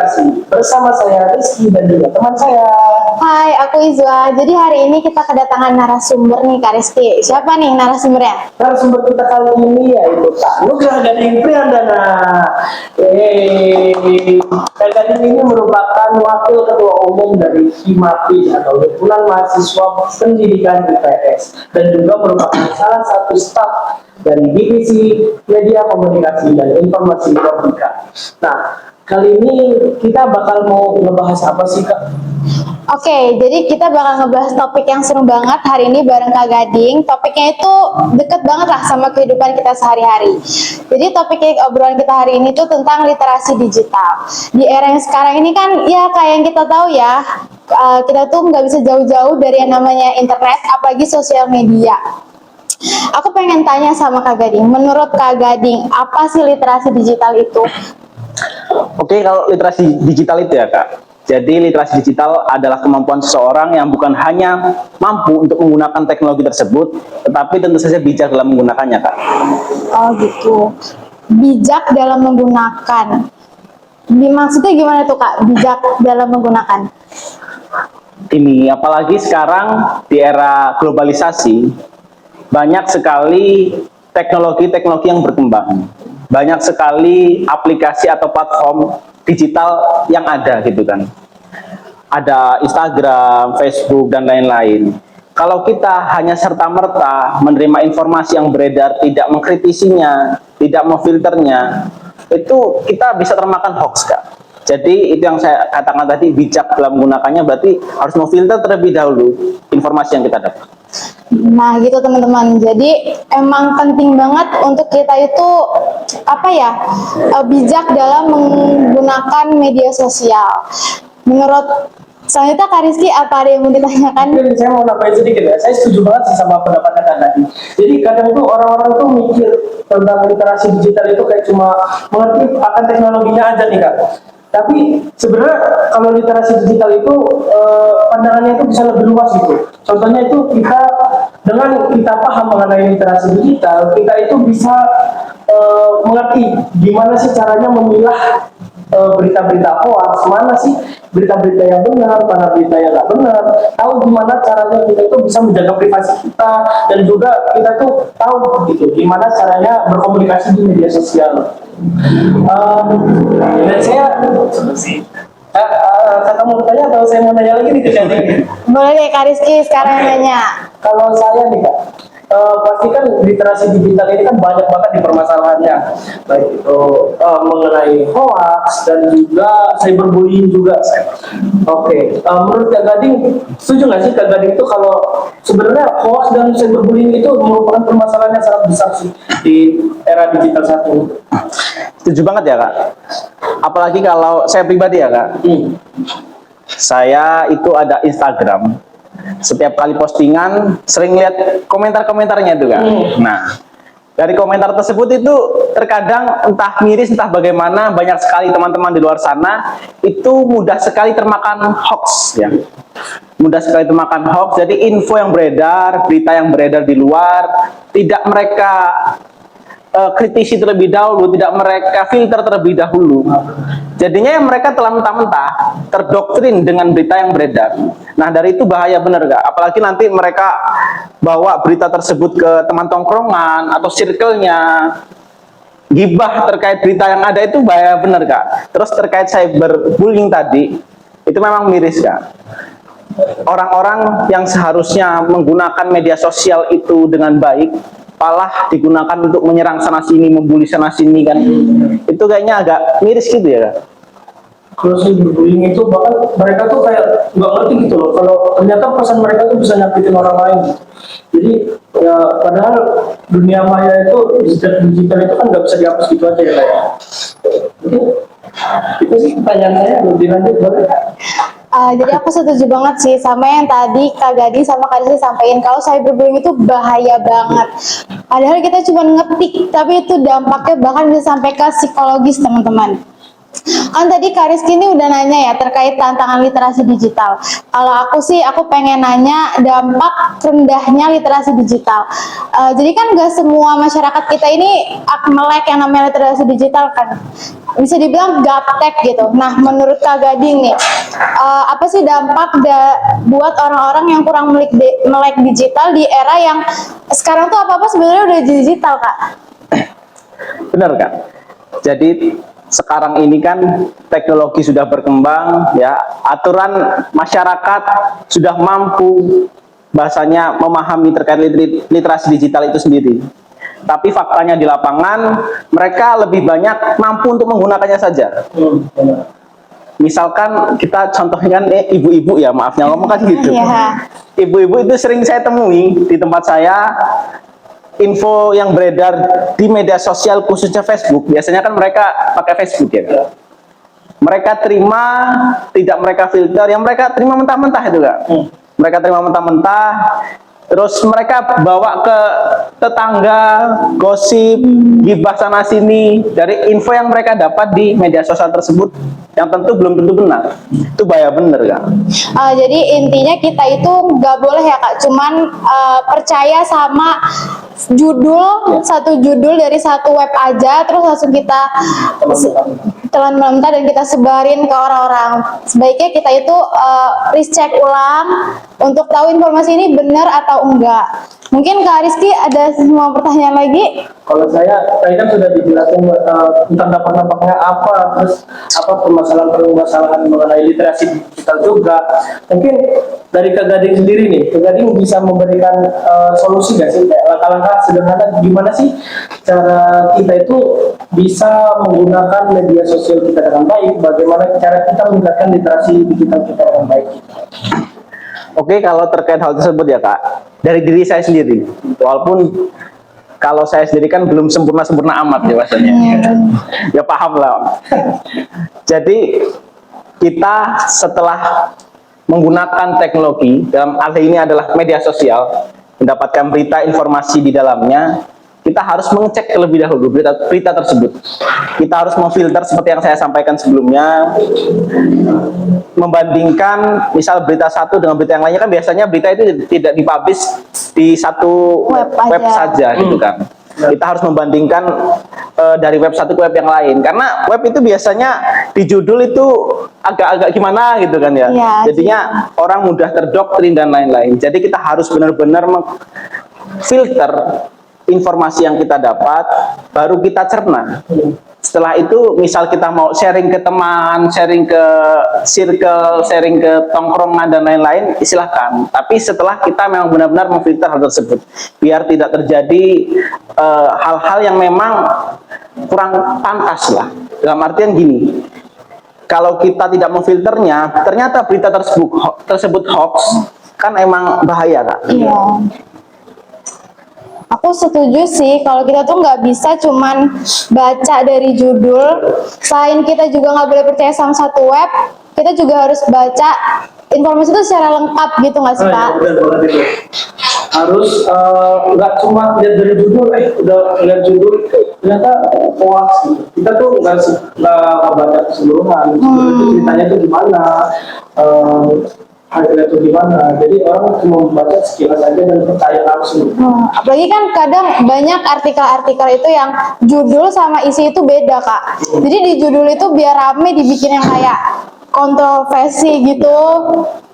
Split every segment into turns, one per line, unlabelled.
Komunikasi. Bersama saya Rizky dan juga teman saya.
Hai, aku Izwa. Jadi hari ini kita kedatangan narasumber nih, Kak Rizky. Siapa nih narasumbernya?
Narasumber kita kali ini yaitu Kak Nugrah Gading Priyandana. Kak Gading ini merupakan Wakil Ketua Umum dari HIMAPI atau Himpunan Mahasiswa Pendidikan IPS dan juga merupakan salah satu staf dari Divisi Media Komunikasi dan Informasi Informatika. Nah, kali ini kita bakal mau ngebahas apa sih, Kak?
Oke, jadi kita bakal ngebahas topik yang seru banget hari ini bareng Kak Gading. Topiknya itu deket banget lah sama kehidupan kita sehari-hari. Jadi topik obrolan kita hari ini tuh tentang literasi digital. Di era yang sekarang ini kan ya kayak yang kita tahu ya, kita tuh nggak bisa jauh-jauh dari yang namanya internet, apalagi sosial media. Aku pengen tanya sama Kak Gading, menurut Kak Gading, apa sih literasi digital itu?
Oke, kalau literasi digital itu ya Kak, jadi literasi digital adalah kemampuan seseorang yang bukan hanya mampu untuk menggunakan teknologi tersebut, tetapi tentu saja bijak dalam menggunakannya Kak.
Oh gitu, bijak dalam menggunakan. Maksudnya gimana tuh Kak, bijak dalam menggunakan?
Ini apalagi sekarang di era globalisasi, banyak sekali teknologi-teknologi yang berkembang. Banyak sekali aplikasi atau platform digital yang ada gitu kan. Ada Instagram, Facebook, dan lain-lain. Kalau kita hanya serta-merta menerima informasi yang beredar, tidak mengkritisinya, tidak memfilternya, itu kita bisa termakan hoax, Kak. Jadi itu yang saya katakan tadi, bijak dalam menggunakannya berarti harus memfilter terlebih dahulu informasi yang kita dapat.
Nah gitu teman-teman, jadi emang penting banget untuk kita itu bijak dalam menggunakan media sosial. Menurut selanjutnya Kak Rizky, apa ada yang mau ditanyakan?
Mungkin saya mau nambahin sedikit ya, saya setuju banget sih sama pendapatnya Kak tadi. Jadi kadang tuh orang-orang tuh mikir tentang literasi digital itu kayak cuma mengerti akan teknologinya aja nih Kak. Tapi sebenarnya kalau literasi digital itu pandangannya itu bisa lebih luas gitu. Contohnya itu dengan kita paham mengenai literasi digital, kita itu bisa mengerti gimana sih caranya memilah berita-berita hoax, mana sih berita-berita yang benar, mana berita yang nggak benar, tahu gimana caranya kita itu bisa menjaga privasi kita, dan juga kita tuh tahu gitu gimana caranya berkomunikasi di media sosial. Dan saya kakak mau tanya atau saya mau tanya lagi nih ke Jadi?
Boleh deh Kak Rizky sekarang yang nanya.
Kalau saya nih Kak, pasti kan literasi digital ini kan banyak banget di permasalahannya, baik itu mengenai hoax dan juga cyberbullying juga. Oke, menurut Kak Gading, setuju nggak sih Kak Gading itu kalau sebenarnya hoax dan cyberbullying itu merupakan permasalahan yang sangat besar sih di era digital saat ini?
Setuju banget ya Kak. Apalagi kalau saya pribadi ya Kak. Saya itu ada Instagram. Setiap kali postingan sering lihat komentar-komentarnya itu Kak. Nah, dari komentar tersebut itu terkadang entah miris entah bagaimana, banyak sekali teman-teman di luar sana itu mudah sekali termakan hoax ya. Mudah sekali termakan hoax. Jadi info yang beredar, berita yang beredar di luar tidak mereka kritisi terlebih dahulu, tidak mereka filter terlebih dahulu. Jadinya mereka telah mentah-mentah terdoktrin dengan berita yang beredar. Nah dari itu bahaya bener gak? Apalagi nanti mereka bawa berita tersebut ke teman tongkrongan atau circle-nya, gibah terkait berita yang ada, itu bahaya bener Kak. Terus terkait cyberbullying tadi, itu memang miris Kak. Orang-orang yang seharusnya menggunakan media sosial itu dengan baik malah digunakan untuk menyerang sana sini, membuli sana sini kan. Itu kayaknya agak miris gitu ya Kak.
Kalau cyberbullying itu bahkan mereka tuh kayak nggak ngerti gitu loh, kalau ternyata pesan mereka tuh bisa nyakitin orang lain gitu. Jadi ya padahal dunia maya itu digital itu kan nggak bisa dihapus gitu aja ya kayak. Itu sih pertanyaan saya, lebih lanjut boleh.
Jadi aku setuju banget sih sama yang tadi Kak Gading sama Kak Rizky sampaikan, kalau cyberbullying itu bahaya banget. Padahal kita cuma ngetik, tapi itu dampaknya bahkan bisa sampai ke psikologis teman-teman. Kan tadi Kak Rizky ini udah nanya ya terkait tantangan literasi digital. Kalau aku sih, aku pengen nanya dampak rendahnya literasi digital. Jadi kan gak semua masyarakat kita ini melek yang namanya literasi digital kan. Bisa dibilang gaptek gitu. Nah, menurut Kak Gading nih, apa sih dampak buat orang-orang yang kurang melek digital di era yang sekarang tuh apa-apa sebenarnya udah digital, Kak?
Benar kan? Jadi sekarang ini kan teknologi sudah berkembang, ya, aturan masyarakat sudah mampu bahasanya memahami terkait literasi digital itu sendiri. Tapi faktanya di lapangan mereka lebih banyak mampu untuk menggunakannya saja. Misalkan kita contohkan ibu-ibu ya, maafnya ngomong kan gitu. Ibu-ibu itu sering saya temui di tempat saya. Info yang beredar di media sosial khususnya Facebook, biasanya kan mereka pakai Facebook ya. Mereka terima, tidak mereka filter, yang mereka terima mentah-mentah itu Kak. Mereka terima mentah-mentah, terus mereka bawa ke tetangga, gosip, gibah sana sini dari info yang mereka dapat di media sosial tersebut, yang tentu belum tentu benar. Itu bahaya bener Kak.
Jadi intinya kita itu nggak boleh ya Kak, cuman percaya sama judul, satu judul dari satu web aja, terus langsung kita telan mentah dan kita sebarin ke orang-orang. Sebaiknya kita itu recheck ulang untuk tahu informasi ini benar atau enggak. Mungkin Kak Rizky ada semua pertanyaan lagi?
Kalau saya, tadi kan sudah dijelaskan tentang dampak-dampaknya apa, terus apa permasalahan mengenai literasi digital juga. Mungkin dari Kak Gading sendiri nih, Kak Gading bisa memberikan solusi nggak sih, langkah-langkah sederhana gimana sih cara kita itu bisa menggunakan media sosial kita dengan baik, bagaimana cara kita menggunakan literasi digital kita dengan baik.
Oke, kalau terkait hal tersebut ya Kak, dari diri saya sendiri, walaupun kalau saya sendiri kan belum sempurna-sempurna amat ya bahasanya, ya paham lah. Jadi kita setelah menggunakan teknologi, dalam hal ini adalah media sosial, mendapatkan berita informasi di dalamnya, kita harus mengecek terlebih dahulu berita tersebut. Kita harus memfilter seperti yang saya sampaikan sebelumnya, membandingkan misal berita satu dengan berita yang lainnya, kan biasanya berita itu tidak dipublish di satu web saja gitu kan. Kita harus membandingkan dari web satu ke web yang lain, karena web itu biasanya di judul itu agak-agak gimana gitu kan ya. Jadinya orang mudah terdoktrin dan lain-lain. Jadi kita harus benar-benar filter informasi yang kita dapat, baru kita cerna. Setelah itu misal kita mau sharing ke teman, sharing ke circle, sharing ke tongkrongan dan lain-lain, silahkan. Tapi setelah kita memang benar-benar memfilter hal tersebut, biar tidak terjadi hal-hal yang memang kurang pantas lah. Dalam artian gini, kalau kita tidak memfilternya, ternyata berita tersebut hoax, kan emang bahaya Kak.
Iya. Aku setuju sih, kalau kita tuh nggak bisa cuman baca dari judul. Selain kita juga nggak boleh percaya sama satu web, kita juga harus baca informasi itu secara lengkap gitu nggak sih Pak?
Harus nggak cuma lihat dari judul, udah lihat judul ternyata hoax gitu. Kita tuh nggak baca keseluruhan, itu ceritanya tuh gimana, hasilnya tuh gimana. Jadi orang cuma membaca sekilas aja dan percaya langsung.
Apalagi kan kadang banyak artikel-artikel itu yang judul sama isi itu beda Kak. Jadi di judul itu biar rame dibikin yang kayak kontroversi gitu.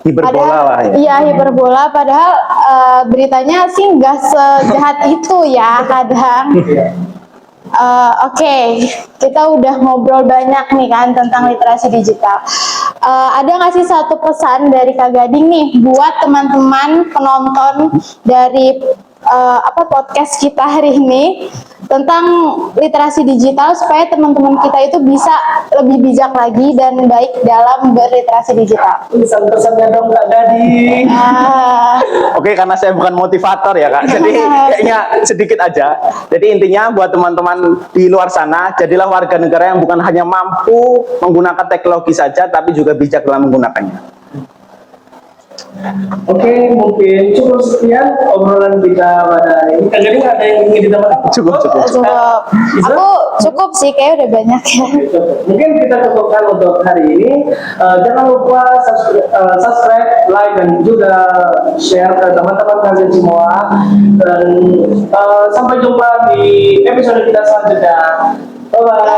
Hiperbola lah ya.
Iya, hiperbola, padahal beritanya sih nggak sejahat itu ya kadang. Oke, kita udah ngobrol banyak nih kan tentang literasi digital. Ada nggak sih satu pesan dari Kak Gading nih buat teman-teman penonton dari podcast kita hari ini tentang literasi digital, supaya teman-teman kita itu bisa lebih bijak lagi dan baik dalam berliterasi digital?
Pesan-pesannya dong Kak Gading.
Oke, karena saya bukan motivator ya Kak, jadi kayaknya sedikit aja. Jadi intinya buat teman-teman di luar sana, jadilah warga negara yang bukan hanya mampu menggunakan teknologi saja, tapi juga bijak dalam menggunakannya.
Oke, mungkin cukup sekian obrolan kita pada hari ini. Kak Gading ada yang ingin ditambahkan?
Cukup.
Cukup.
Bisa?
Aku cukup sih, kayak udah banyak ya.
Mungkin kita cukupkan untuk hari ini. Jangan lupa subscribe, like, dan juga share ke teman-teman kalian semua. Dan sampai jumpa di episode kita selanjutnya. Bye bye.